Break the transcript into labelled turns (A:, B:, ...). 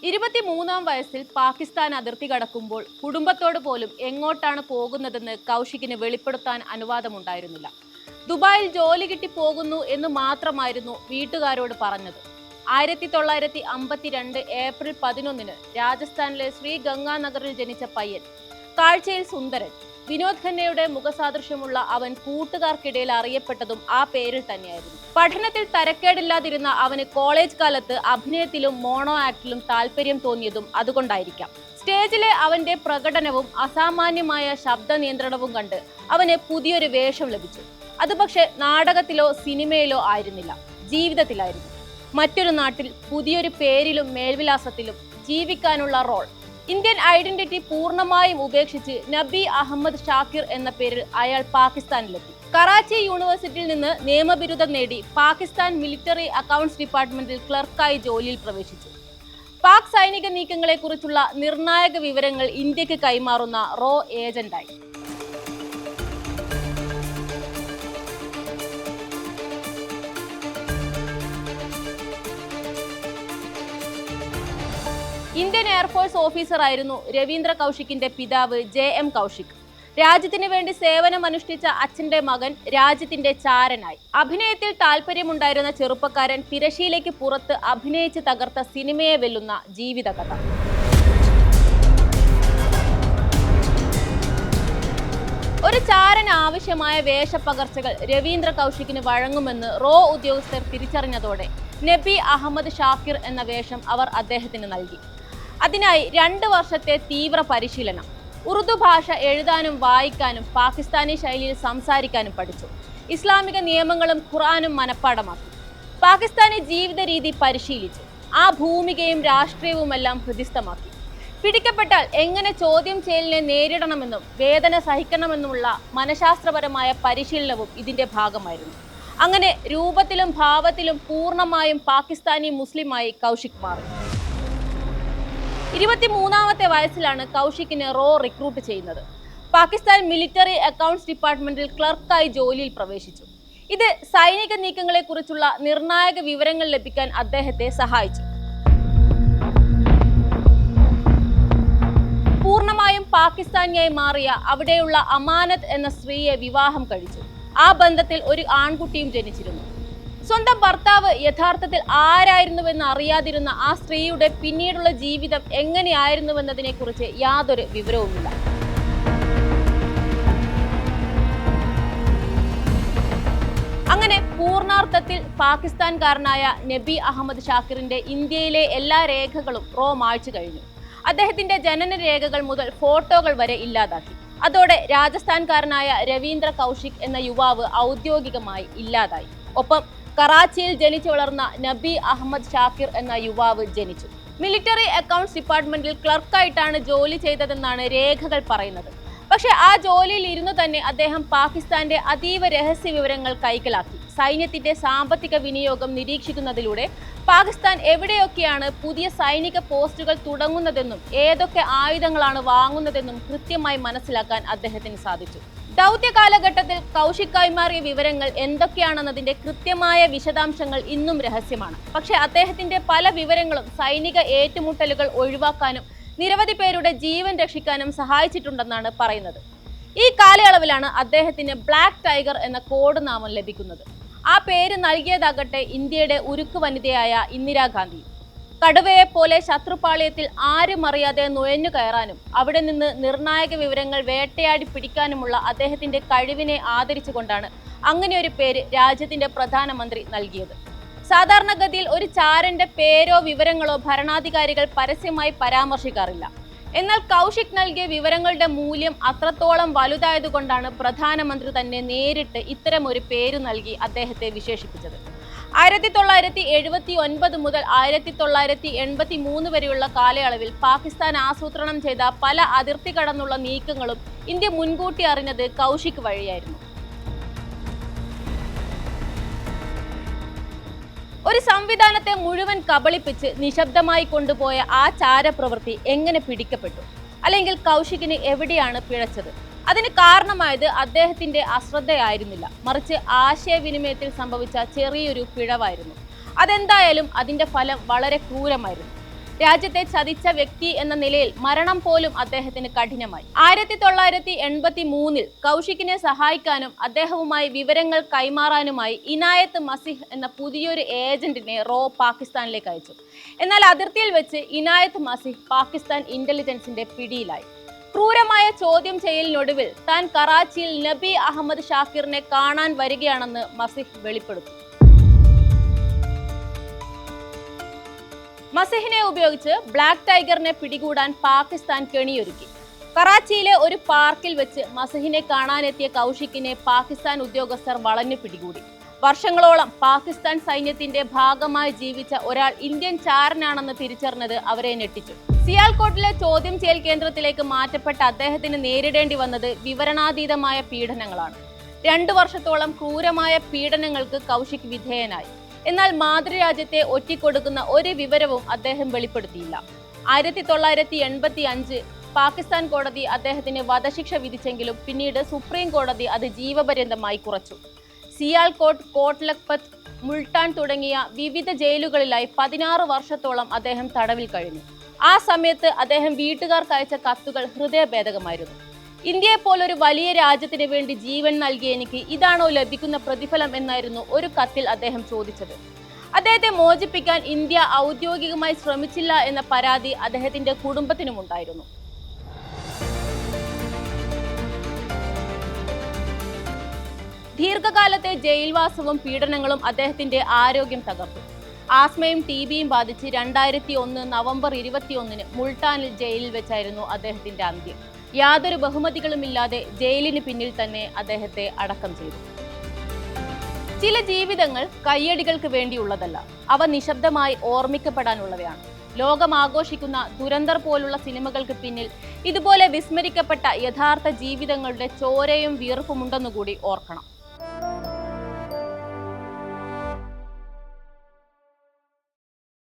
A: 23-ാം വയസ്സിൽ പാകിസ്ഥാൻ അതിർത്തി കടക്കുമ്പോൾ കുടുംബത്തോട് പോലും എങ്ങോട്ടാണ് പോകുന്നതെന്ന് കൗശിക്കിന് വെളിപ്പെടുത്താൻ അനുവാദമുണ്ടായിരുന്നില്ല. ദുബായിൽ ജോലി കിട്ടി പോകുന്നു എന്ന് മാത്രമായിരുന്നു വീട്ടുകാരോട് പറഞ്ഞത്. 1952 ഏപ്രിൽ 11-ന് രാജസ്ഥാനിലെ ശ്രീ ഗംഗാനഗറിൽ ജനിച്ച പയ്യൻ. കാഴ്ചയിൽ സുന്ദരൻ. വിനോദ് ഖന്നയുടെ മുഖസാദൃശ്യമുള്ള അവൻ കൂട്ടുകാർക്കിടയിൽ അറിയപ്പെട്ടതും ആ പേരിൽ തന്നെയായിരുന്നു. പഠനത്തിൽ തരക്കേടില്ലാതിരുന്ന അവന് കോളേജ് കാലത്ത് അഭിനയത്തിലും മോണോ ആക്ടിലും താല്പര്യം തോന്നിയതും അതുകൊണ്ടായിരിക്കാം. സ്റ്റേജിലെ അവന്റെ പ്രകടനവും അസാമാന്യമായ ശബ്ദ നിയന്ത്രണവും കണ്ട് അവന് പുതിയൊരു വേഷം ലഭിച്ചു. അത് പക്ഷെ നാടകത്തിലോ സിനിമയിലോ ആയിരുന്നില്ല, ജീവിതത്തിലായിരുന്നു. മറ്റൊരു നാട്ടിൽ പുതിയൊരു പേരിലും മേൽവിലാസത്തിലും ജീവിക്കാനുള്ള റോൾ. ഇന്ത്യൻ ഐഡന്റിറ്റി പൂർണ്ണമായും ഉപേക്ഷിച്ച് നബി അഹമ്മദ് ഷാക്കിർ എന്ന പേരിൽ അയാൾ പാകിസ്ഥാനിലെത്തി. കറാച്ചി യൂണിവേഴ്സിറ്റിയിൽ നിന്ന് നിയമബിരുദം നേടി പാകിസ്ഥാൻ മിലിറ്ററി അക്കൗണ്ട്സ് ഡിപ്പാർട്ട്മെന്റിൽ ക്ലർക്കായി ജോലിയിൽ പ്രവേശിച്ചു. പാക് സൈനിക നീക്കങ്ങളെക്കുറിച്ചുള്ള നിർണായക വിവരങ്ങൾ ഇന്ത്യക്ക് കൈമാറുന്ന റോ ഏജന്റായി. ഇന്ത്യൻ എയർഫോഴ്സ് ഓഫീസറായിരുന്നു രവീന്ദ്ര കൗശിക്കിന്റെ പിതാവ് JM കൗശിക്. രാജ്യത്തിന് വേണ്ടി സേവനമനുഷ്ഠിച്ച അച്ഛന്റെ മകൻ രാജ്യത്തിന്റെ ചാരനായി. അഭിനയത്തിൽ താല്പര്യമുണ്ടായിരുന്ന ചെറുപ്പക്കാരൻ തിരശീലയ്ക്ക് പുറത്ത് അഭിനയിച്ച് തകർത്ത സിനിമയെ വെല്ലുന്ന ജീവിതകഥ. ഒരു ചാരന് ആവശ്യമായ വേഷപ്പകർച്ചകൾ രവീന്ദ്ര കൗശിക്കിന് വഴങ്ങുമെന്ന് റോ ഉദ്യോഗസ്ഥർ തിരിച്ചറിഞ്ഞതോടെ നബി അഹമ്മദ് ഷാക്കിർ എന്ന വേഷം അവർ അദ്ദേഹത്തിന് നൽകി. അതിനായി 2 വർഷത്തെ തീവ്ര പരിശീലനം. ഉറുദു ഭാഷ എഴുതാനും വായിക്കാനും പാകിസ്ഥാനി ശൈലിയിൽ സംസാരിക്കാനും പഠിച്ചു. ഇസ്ലാമിക നിയമങ്ങളും ഖുർആനും മനഃപ്പാടമാക്കി. പാകിസ്ഥാനി ജീവിത രീതി പരിശീലിച്ചു. ആ ഭൂമികയും രാഷ്ട്രീയവുമെല്ലാം ഹൃദിസ്ഥമാക്കി. പിടിക്കപ്പെട്ടാൽ എങ്ങനെ ചോദ്യം ചെയ്യലിനെ നേരിടണമെന്നും വേദന സഹിക്കണമെന്നുമുള്ള മനഃശാസ്ത്രപരമായ പരിശീലനവും ഇതിന്റെ ഭാഗമായിരുന്നു. അങ്ങനെ രൂപത്തിലും ഭാവത്തിലും പൂർണ്ണമായും പാകിസ്ഥാനി മുസ്ലിമായി കൗശിക് മാറി. 23-ാമത്തെ വയസ്സിലാണ് കൗശിക്കിനെ റോ റിക്രൂട്ട് ചെയ്യുന്നത്. പാകിസ്ഥാൻ മിലിറ്ററി അക്കൗണ്ട്സ് ഡിപ്പാർട്ട്മെന്റിൽ ക്ലർക്കായി ജോലിയിൽ പ്രവേശിച്ചു. ഇത് സൈനിക നീക്കങ്ങളെക്കുറിച്ചുള്ള നിർണായക വിവരങ്ങൾ ലഭിക്കാൻ അദ്ദേഹത്തെ സഹായിച്ചു. പൂർണ്ണമായും പാകിസ്ഥാനിയായി മാറിയ അവിടെയുള്ള അമാനത്ത് എന്ന സ്ത്രീയെ വിവാഹം കഴിച്ചു. ആ ബന്ധത്തിൽ ഒരു ആൺകുട്ടിയും ജനിച്ചിരുന്നു. സ്വന്തം ഭർത്താവ് യഥാർത്ഥത്തിൽ ആരായിരുന്നുവെന്ന് അറിയാതിരുന്ന ആ സ്ത്രീയുടെ പിന്നീടുള്ള ജീവിതം എങ്ങനെയായിരുന്നുവെന്നതിനെ കുറിച്ച് യാതൊരു വിവരവുമില്ല. അങ്ങനെ പൂർണ്ണാർത്ഥത്തിൽ പാകിസ്ഥാൻകാരനായ നബി അഹമ്മദ് ഷാക്കിറിന്റെ ഇന്ത്യയിലെ എല്ലാ രേഖകളും റോ മായ്ച്ചു കഴിഞ്ഞു. അദ്ദേഹത്തിന്റെ ജനന രേഖകൾ മുതൽ ഫോട്ടോകൾ വരെ ഇല്ലാതാക്കി. അതോടെ രാജസ്ഥാൻകാരനായ രവീന്ദ്ര കൗശിക് എന്ന യുവാവ് ഔദ്യോഗികമായി ഇല്ലാതായി. ഒപ്പം കറാച്ചിയിൽ ജനിച്ചു വളർന്ന നബി അഹമ്മദ് ഷാക്കിർ എന്ന യുവാവ് ജനിച്ചു. മിലിറ്ററി അക്കൗണ്ട്സ് ഡിപ്പാർട്ട്മെന്റിൽ ക്ലർക്കായിട്ടാണ് ജോലി ചെയ്തതെന്നാണ് രേഖകൾ പറയുന്നത്. പക്ഷെ ആ ജോലിയിൽ ഇരുന്നു തന്നെ അദ്ദേഹം പാകിസ്ഥാന്റെ അതീവ രഹസ്യ വിവരങ്ങൾ കൈക്കലാക്കി. സൈന്യത്തിന്റെ സാമ്പത്തിക വിനിയോഗം നിരീക്ഷിക്കുന്നതിലൂടെ പാകിസ്ഥാൻ എവിടെയൊക്കെയാണ് പുതിയ സൈനിക പോസ്റ്റുകൾ തുടങ്ങുന്നതെന്നും ഏതൊക്കെ ആയുധങ്ങളാണ് വാങ്ങുന്നതെന്നും കൃത്യമായി മനസ്സിലാക്കാൻ അദ്ദേഹത്തിന് സാധിച്ചു. ദൗത്യ കാലഘട്ടത്തിൽ കൗശിക് കൈമാറിയ വിവരങ്ങൾ എന്തൊക്കെയാണെന്നതിന്റെ കൃത്യമായ വിശദാംശങ്ങൾ ഇന്നും രഹസ്യമാണ്. പക്ഷെ അദ്ദേഹത്തിന്റെ പല വിവരങ്ങളും സൈനിക ഏറ്റുമുട്ടലുകൾ ഒഴിവാക്കാനും നിരവധി പേരുടെ ജീവൻ രക്ഷിക്കാനും സഹായിച്ചിട്ടുണ്ടെന്നാണ് പറയുന്നത്. ഈ കാലയളവിലാണ് അദ്ദേഹത്തിന് ബ്ലാക്ക് ടൈഗർ എന്ന കോഡ് നാമം ലഭിക്കുന്നത്. ആ പേര് നൽകിയതാകട്ടെ ഇന്ത്യയുടെ ഉരുക്കു വനിതയായ ഇന്ദിരാഗാന്ധി. കടുവയെപ്പോലെ ശത്രുപാളയത്തിൽ ആരും അറിയാതെ നുഴഞ്ഞു കയറാനും അവിടെ നിന്ന് നിർണായക വിവരങ്ങൾ വേട്ടയാടി പിടിക്കാനുമുള്ള അദ്ദേഹത്തിന്റെ കഴിവിനെ ആദരിച്ചുകൊണ്ടാണ് അങ്ങനെ ഒരു പേര് രാജ്യത്തിന്റെ പ്രധാനമന്ത്രി നൽകിയത്. സാധാരണഗതിയിൽ ഒരു ചാരന്റെ പേരോ വിവരങ്ങളോ ഭരണാധികാരികൾ പരസ്യമായി പരാമർശിക്കാറില്ല. എന്നാൽ കൗശിക് നൽകിയ വിവരങ്ങളുടെ മൂല്യം അത്രത്തോളം വലുതായതുകൊണ്ടാണ് പ്രധാനമന്ത്രി തന്നെ നേരിട്ട് ഇത്തരമൊരു പേര് നൽകി അദ്ദേഹത്തെ വിശേഷിപ്പിച്ചത്. 1979 മുതൽ 1983 വരെയുള്ള കാലയളവിൽ പാകിസ്ഥാൻ ആസൂത്രണം ചെയ്ത പല അതിർത്തി കടന്നുള്ള നീക്കങ്ങളും ഇന്ത്യ മുൻകൂട്ടി അറിഞ്ഞത് കൗശിക് വഴിയായിരുന്നു. ഒരു സംവിധാനത്തെ മുഴുവൻ കബളിപ്പിച്ച് നിശബ്ദമായി കൊണ്ടുപോയ ആ ചാരപ്രവൃത്തി എങ്ങനെ പിടിക്കപ്പെട്ടു? അല്ലെങ്കിൽ കൗശിക്കിന് എവിടെയാണ് പിഴച്ചത്? അതിന് കാരണമായത് അദ്ദേഹത്തിന്റെ അശ്രദ്ധയായിരുന്നില്ല, മറിച്ച് ആശയവിനിമയത്തിൽ സംഭവിച്ച ചെറിയൊരു പിഴവായിരുന്നു. അതെന്തായാലും അതിന്റെ ഫലം വളരെ ക്രൂരമായിരുന്നു. രാജ്യത്തെ ചതിച്ച വ്യക്തി എന്ന നിലയിൽ മരണം പോലും അദ്ദേഹത്തിന് കഠിനമായി. 1983 കൗശിക്കിനെ സഹായിക്കാനും അദ്ദേഹവുമായി വിവരങ്ങൾ കൈമാറാനുമായി ഇനായത്ത് മസിഹ് എന്ന പുതിയൊരു ഏജന്റിനെ റോ പാകിസ്ഥാനിലേക്ക് അയച്ചു. എന്നാൽ അതിർത്തിയിൽ വെച്ച് ഇനായത്ത് മസിഹ് പാകിസ്ഥാൻ ഇന്റലിജൻസിന്റെ പിടിയിലായി. ക്രൂരമായ ചോദ്യം ചെയ്യലിനൊടുവിൽ താൻ കറാച്ചിയിൽ നബി അഹമ്മദ് ഷാക്കിറിനെ കാണാൻ വരികയാണെന്ന് മസിഹ് വെളിപ്പെടുത്തി. മസിഹിനെ ഉപയോഗിച്ച് ബ്ലാക്ക് ടൈഗറിനെ പിടികൂടാൻ പാകിസ്ഥാൻ കെണിയൊരുക്കി. കറാച്ചിയിലെ ഒരു പാർക്കിൽ വെച്ച് മസിഹിനെ കാണാനെത്തിയ കൗശിക്കിനെ പാകിസ്ഥാൻ ഉദ്യോഗസ്ഥർ വളഞ്ഞു പിടികൂടി. വർഷങ്ങളോളം പാകിസ്ഥാൻ സൈന്യത്തിന്റെ ഭാഗമായി ജീവിച്ച ഒരാൾ ഇന്ത്യൻ ചാരനാണെന്ന് തിരിച്ചറിഞ്ഞത് അവരെ ഞെട്ടിച്ചു. സിയാൽകോട്ടിലെ ചോദ്യം ചെയ്യൽ കേന്ദ്രത്തിലേക്ക് മാറ്റപ്പെട്ട അദ്ദേഹത്തിന് നേരിടേണ്ടി വന്നത് വിവരണാതീതമായ പീഡനങ്ങളാണ്. 2 വർഷത്തോളം ക്രൂരമായ പീഡനങ്ങൾക്ക് കൗശിക് വിധേയനായി. എന്നാൽ മാതൃരാജ്യത്തെ ഒറ്റിക്കൊടുക്കുന്ന ഒരു വിവരവും അദ്ദേഹം വെളിപ്പെടുത്തിയില്ല. 1985 പാകിസ്ഥാൻ കോടതി അദ്ദേഹത്തിന് വധശിക്ഷ വിധിച്ചെങ്കിലും പിന്നീട് സുപ്രീം കോടതി അത് ജീവപര്യന്തമായി കുറച്ചു. സിയാൽകോട്ട്, കോട്ട് ലഖ്പത്ത്, മുൾട്ടാൻ തുടങ്ങിയ വിവിധ ജയിലുകളിലായി 16 വർഷത്തോളം അദ്ദേഹം തടവിൽ കഴിഞ്ഞു. ആ സമയത്ത് അദ്ദേഹം വീട്ടുകാർക്ക് അയച്ച കത്തുകൾ ഹൃദയഭേദകമായിരുന്നു. ഇന്ത്യയെ പോലൊരു വലിയ രാജ്യത്തിന് വേണ്ടി ജീവൻ നൽകിയ എനിക്ക് ഇതാണോ ലഭിക്കുന്ന പ്രതിഫലം എന്നായിരുന്നു ഒരു കത്തിൽ അദ്ദേഹം ചോദിച്ചത്. അദ്ദേഹത്തെ മോചിപ്പിക്കാൻ ഇന്ത്യ ഔദ്യോഗികമായി ശ്രമിച്ചില്ല എന്ന പരാതി അദ്ദേഹത്തിന്റെ കുടുംബത്തിനുമുണ്ടായിരുന്നു. ദീർഘകാലത്തെ ജയിൽവാസവും പീഡനങ്ങളും അദ്ദേഹത്തിന്റെ ആരോഗ്യം തകർത്തു. ആസ്മയും TBയും ബാധിച്ച് 2001 നവംബർ 21 മുൾട്ടാനിൽ ജയിലിൽ വെച്ചായിരുന്നു അദ്ദേഹത്തിന്റെ അന്ത്യം. യാതൊരു ബഹുമതികളുമില്ലാതെ ജയിലിന് പിന്നിൽ തന്നെ അദ്ദേഹത്തെ അടക്കം ചെയ്തു. ചില ജീവിതങ്ങൾ കയ്യടികൾക്ക് വേണ്ടിയുള്ളതല്ല, അവ നിശബ്ദമായി ഓർമ്മിക്കപ്പെടാനുള്ളവയാണ്. ലോകം ആഘോഷിക്കുന്ന ദുരന്തർ പോലുള്ള സിനിമകൾക്ക് പിന്നിൽ ഇതുപോലെ വിസ്മരിക്കപ്പെട്ട യഥാർത്ഥ ജീവിതങ്ങളുടെ ചോരയും വിയർപ്പുമുണ്ടെന്നുകൂടി ഓർക്കണം.